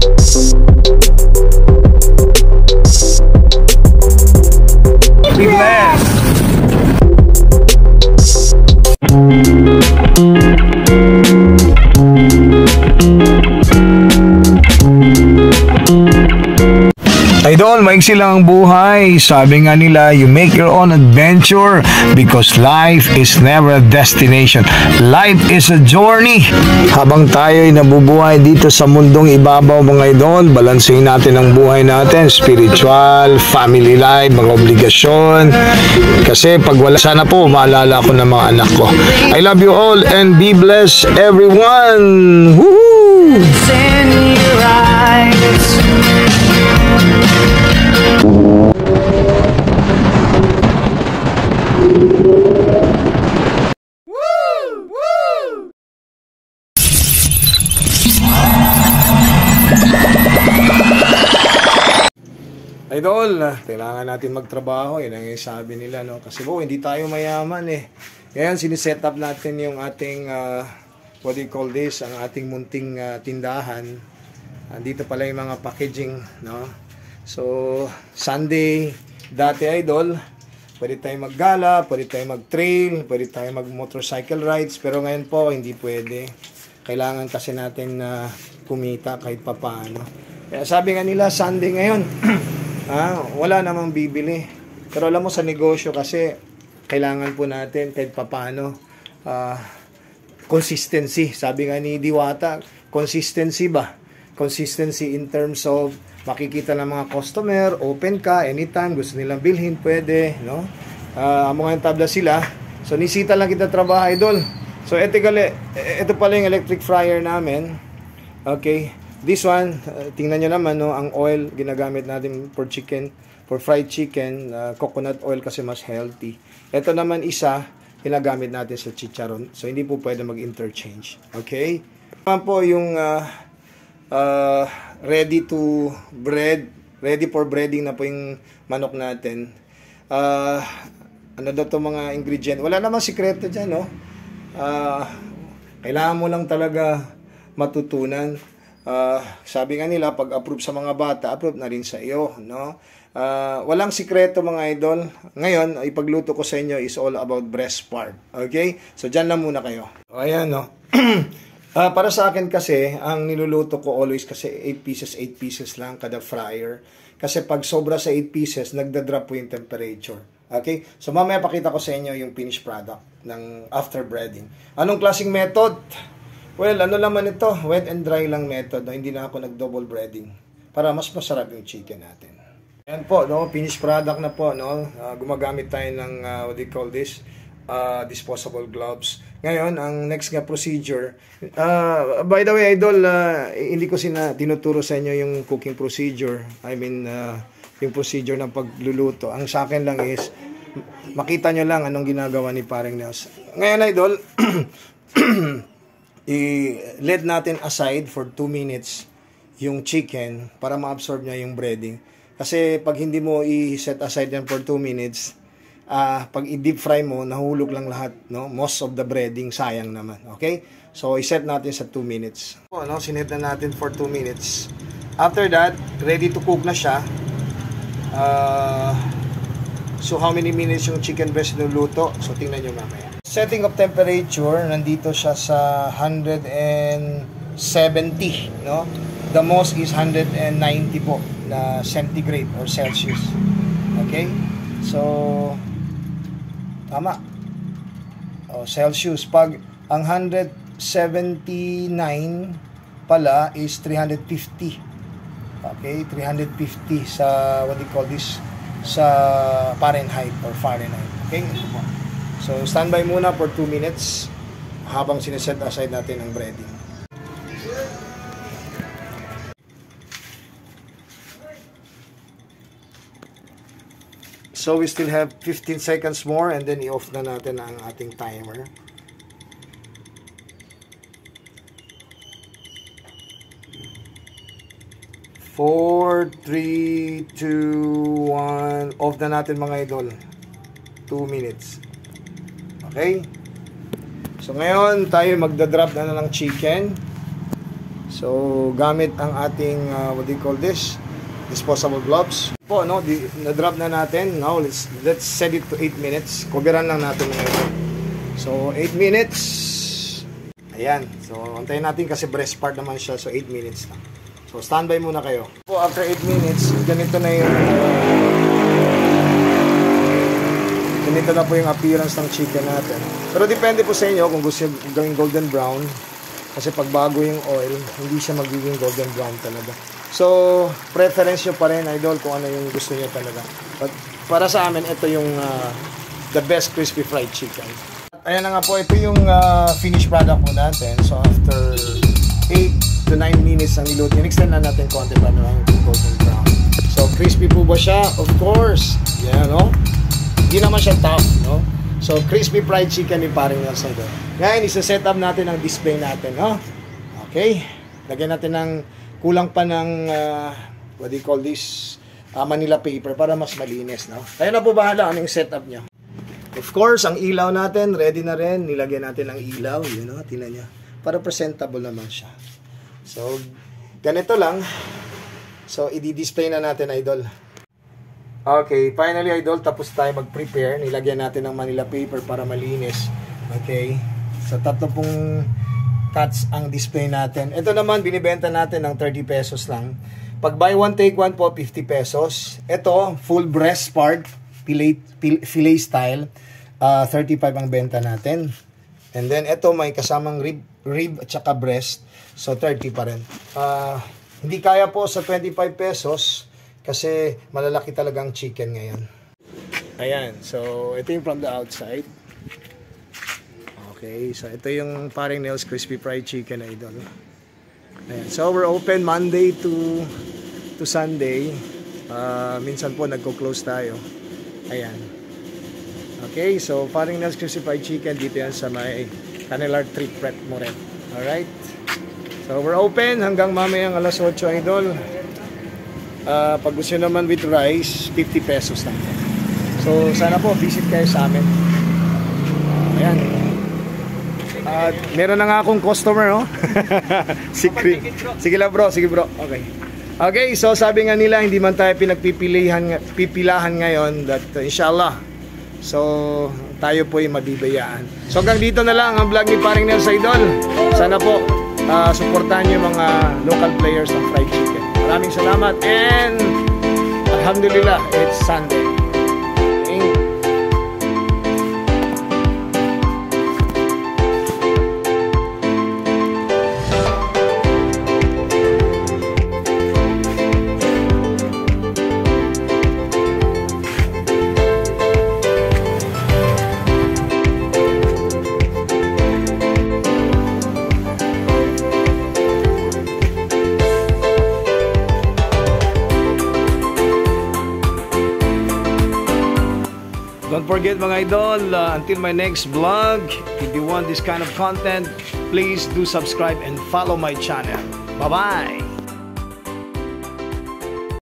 Be blessed. Idol, maiksi lang ang buhay. Sabi nga nila, you make your own adventure because life is never a destination. Life is a journey. Habang tayo'y nabubuhay dito sa mundong ibabaw, mga idol, balansehin natin ang buhay natin, spiritual, family life, mga obligasyon. Kasi pag wala, sana po maalala ko ng mga anak ko. I love you all and be blessed, everyone. Woohoo! Idol, kailangan natin magtrabaho. Yan ang sabi nila, no? Kasi hindi tayo mayaman eh. Ngayon, siniset up natin yung ating, what do you call this, ang ating munting tindahan. Dito pala yung mga packaging, no? So, Sunday, dati idol, pwede tayo maggala, pwede tayo mag-trail, pwede tayo mag-motorcycle rides, pero ngayon po, hindi pwede. Kailangan kasi natin kumita kahit papaano. Kaya sabi nga nila, Sunday ngayon, wala namang bibili. Pero alam mo sa negosyo kasi, kailangan po natin kahit papaano, consistency. Sabi nga ni Diwata, consistency ba? Consistency in terms of makikita ng mga customer, open ka anytime, gusto nilang bilhin, pwede, no? Mga tabla sila. So nisita lang kita trabaho, idol. So ito pala yung electric fryer namin. Okay. This one, tingnan nyo naman, no, ang oil ginagamit natin for chicken, for fried chicken, coconut oil kasi mas healthy. Ito naman isa, ginagamit natin sa chicharon. So hindi po pwede mag-interchange. Okay? Naman po yung ready to bread, ready for breading na po yung manok natin. Ano daw to mga ingredient? Wala namang sikreto dyan, no? Kailangan mo lang talaga matutunan. Sabi nga nila, pag approve sa mga bata, approve na rin sa iyo, no? Walang sikreto mga idol. Ngayon, ipagluto ko sa inyo is all about breast part. Okay? So, dyan lang muna kayo. Ayan, no? Para sa akin kasi, ang niluluto ko always kasi 8 pieces lang kada fryer. Kasi pag sobra sa 8 pieces, nagda-drop po yung temperature. Okay? So, mamaya pakita ko sa inyo yung finished product ng after breading. Anong klaseng method? Well, ano naman ito? Wet and dry lang method. No? Hindi na ako nag-double breading para mas masarap yung chicken natin. Ayan po, no? Finished product na po. No? Gumagamit tayo ng, what do you call this? Disposable gloves. Ngayon, ang next nga procedure. By the way, idol, hindi ko tinuturo sa inyo yung cooking procedure. I mean, yung procedure ng pagluluto. Ang sa akin lang is, makita nyo lang anong ginagawa ni Paring Nels. Ngayon, idol, i-let natin aside for 2 minutes yung chicken para ma-absorb niya yung breading. Kasi pag hindi mo i-set aside yan for 2 minutes, pag i-deep fry mo, nahulog lang lahat, no? Most of the breading, sayang naman. Okay? So, i-set natin sa 2 minutes. No? Sinet na natin for 2 minutes. After that, ready to cook na siya. So, how many minutes yung chicken breast nuluto? So, tingnan nyo mamaya. Setting of temperature, nandito siya sa 170, no? The most is 190 po na centigrade or Celsius. Okay? So, tama. Celsius. Pag ang 179 pala is 350. Okay? 350 sa, what do you call this? Sa Fahrenheit or Fahrenheit. Okay? Ito po. So, standby muna for 2 minutes habang sineset aside natin ang breading. So, we still have 15 seconds more and then i-off na natin ang ating timer. Four, 3, 2, 1. Off na natin mga idol. 2 minutes. Okay? So, ngayon, tayo magdadrop na ng chicken. So, So, gamit ang ating, what do you call this? Disposable gloves. Po, no? Na-drop na natin. Now, let's set it to 8 minutes. Coveran lang natin ngayon. So, 8 minutes. Ayan. So, antayin natin kasi breast part naman siya. So, 8 minutes lang. So, standby muna kayo. Po, after 8 minutes, ganito na yung ganito na po yung appearance ng chicken natin. Pero depende po sa inyo kung gusto nyo gawing golden brown. Kasi pag bago yung oil, hindi siya magiging golden brown talaga. So, preference nyo pa rin, idol, kung ano yung gusto nyo talaga. But para sa amin, ito yung the best crispy fried chicken. Ayan na nga po, ito yung finished product po natin. So, after 8 to 9 minutes ang niluto, in-extend na natin konti pa na golden brown. So, crispy po ba siya? Of course. Yeah, no? Hindi naman siya tough, no? So, crispy fried chicken yung paring nasa ito. Ngayon, isa-set up natin ang display natin, no? Okay. Lagyan natin ng kulang pa ng, what do you call this? Manila paper para mas malinis, no? Kayo na po bahala anong setup niya. Of course, ang ilaw natin, ready na rin. Nilagyan natin ng ilaw, yun, no? Tingnan niya. Para presentable naman siya. So, ganito lang. So, i-display na natin, idol. Okay, finally idol, tapos tayo mag-prepare. Nilagyan natin ng Manila paper para malinis. Okay, so 3 pong cuts ang display natin. Ito naman, binibenta natin ng 30 pesos lang. Pag buy one take one po, 50 pesos. Ito, full breast part, fillet style, 35 ang benta natin. And then, ito may kasamang rib at saka breast. So, 30 pa rin. Hindi kaya po sa 25 pesos. Kasi malalaki talagang chicken ngayon. Ayan. So, ito yung from the outside. Okay. So, ito yung paring Nels Crispy Fried Chicken, idol. Ayan. So, we're open Monday to Sunday. Minsan po nagko-close tayo. Ayan. Okay. So, paring Nels Crispy Fried Chicken dito yan sa may Canelar Trip Prep Moret. Alright. So, we're open hanggang mamayang alas 8, idol. Pag gusto naman with rice, 50 pesos lang. So, sana po, visit kayo sa amin. Ayan. Meron na nga akong customer, oh. Sige lang, bro. Sige, bro. Okay. Okay, so sabi nga nila, hindi man tayo pipilahan ngayon. That, inshallah. So, tayo po ay mabibayaan. So, hanggang dito na lang ang vlog ni Paring Nels Idol. Sana po, supportahan niyo yung mga local players ng fried chicken. Maraming salamat and alhamdulillah, it's Sunday. Don't forget mga idol, until my next vlog, if you want this kind of content, please do subscribe and follow my channel. Bye-bye!